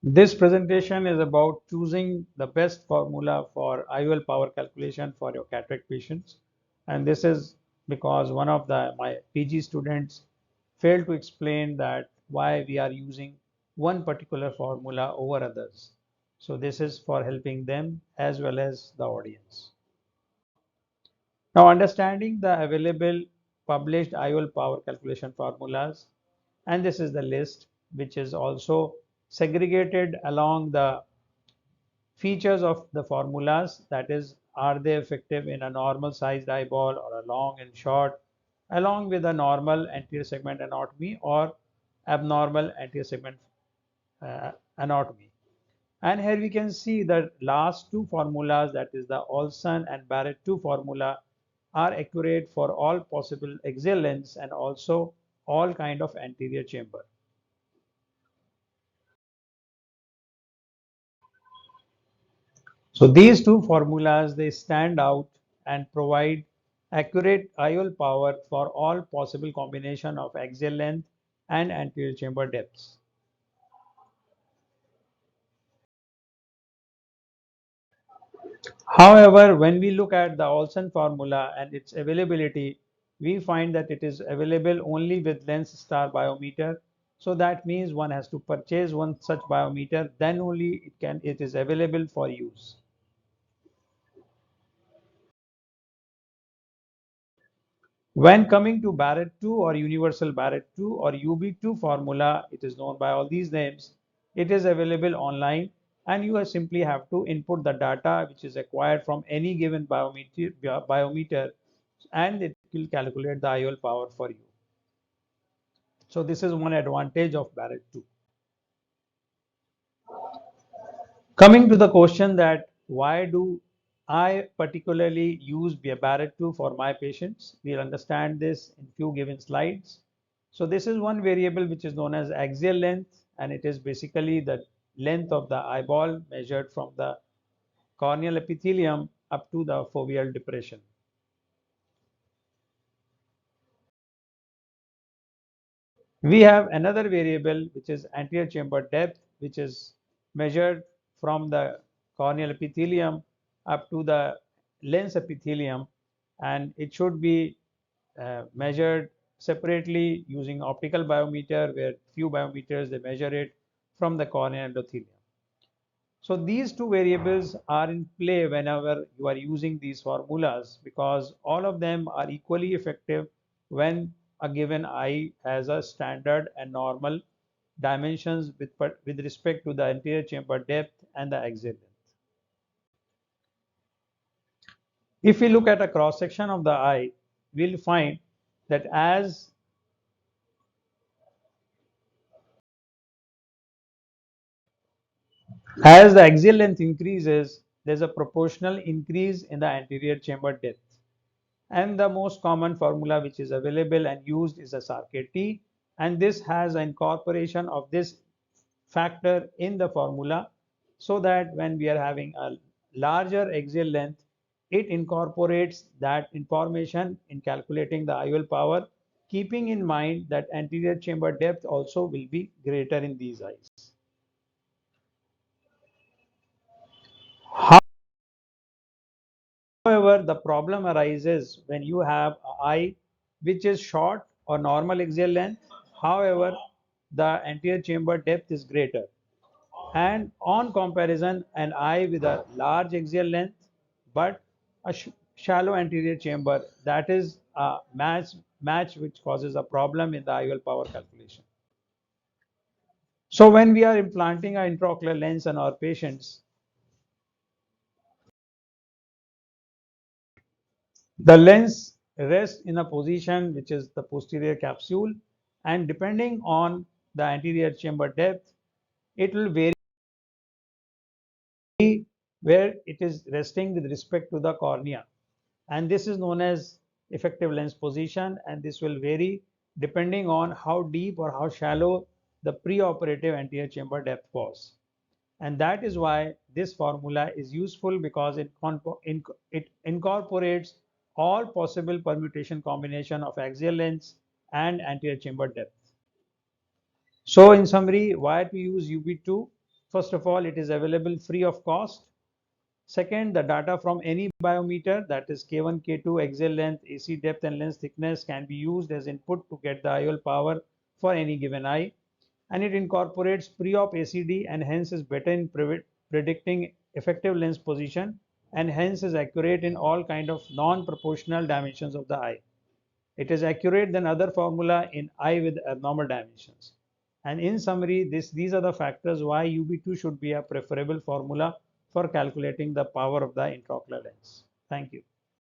This presentation is about choosing the best formula for IOL power calculation for your cataract patients. And this is because one of my PG students failed to explain that why we are using one particular formula over others. So this is for helping them as well as the audience. Now, understanding the available published IOL power calculation formulas, and this is the list which is also segregated along the features of the formulas, that is, are they effective in a normal sized eyeball or a long and short, along with a normal anterior segment anatomy or abnormal anterior segment anatomy. And here we can see the last two formulas, that is the Olson and Barrett 2 formula, are accurate for all possible axial lengths and also all kind of anterior chamber. So these two formulas, they stand out and provide accurate IOL power for all possible combination of axial length and anterior chamber depths. However, when we look at the Olson formula and its availability, we find that it is available only with lens star biometer. So that means one has to purchase one such biometer, then only it is available for use. When coming to Barrett 2 or universal Barrett 2 or UB2 formula, it is known by all these names. It is available online and you simply have to input the data which is acquired from any given biometer and it will calculate the IOL power for you. So this is one advantage of Barrett 2. Coming to the question that why do I particularly use Barrett 2 for my patients? We'll understand this in few given slides. So this is one variable which is known as axial length, and it is basically the length of the eyeball measured from the corneal epithelium up to the foveal depression. We have another variable which is anterior chamber depth, which is measured from the corneal epithelium up to the lens epithelium, and it should be measured separately using optical biometer, where few biometers they measure it from the corneal endothelium. So these two variables are in play whenever you are using these formulas because all of them are equally effective when a given eye has a standard and normal dimensions with respect to the anterior chamber depth and the axial length. If we look at a cross section of the eye, we'll find that as the axial length increases, there's a proportional increase in the anterior chamber depth. And the most common formula which is available and used is a Sarkate T, and this has an incorporation of this factor in the formula so that when we are having a larger axial length, it incorporates that information in calculating the IOL power, keeping in mind that anterior chamber depth also will be greater in these eyes. However, the problem arises when you have an eye which is short or normal axial length. However, the anterior chamber depth is greater. And on comparison, an eye with a large axial length but a shallow anterior chamber, that is a match which causes a problem in the IOL power calculation. So when we are implanting an intraocular lens on our patients, the lens rests in a position which is the posterior capsule, and depending on the anterior chamber depth, it will vary where it is resting with respect to the cornea. And this is known as effective lens position, and this will vary depending on how deep or how shallow the preoperative anterior chamber depth was. And that is why this formula is useful because it incorporates all possible permutation combination of axial lengths and anterior chamber depth. So in summary, why to use UB2? First of all, it is available free of cost. Second, the data from any biometer, that is K1, K2, axial length, AC depth and lens thickness, can be used as input to get the IOL power for any given eye. And it incorporates pre-op ACD and hence is better in predicting effective lens position and hence is accurate in all kind of non-proportional dimensions of the eye. It is accurate than other formula in eye with abnormal dimensions. And in summary, these are the factors why UB2 should be a preferable formula for calculating the power of the intraocular lens. Thank you.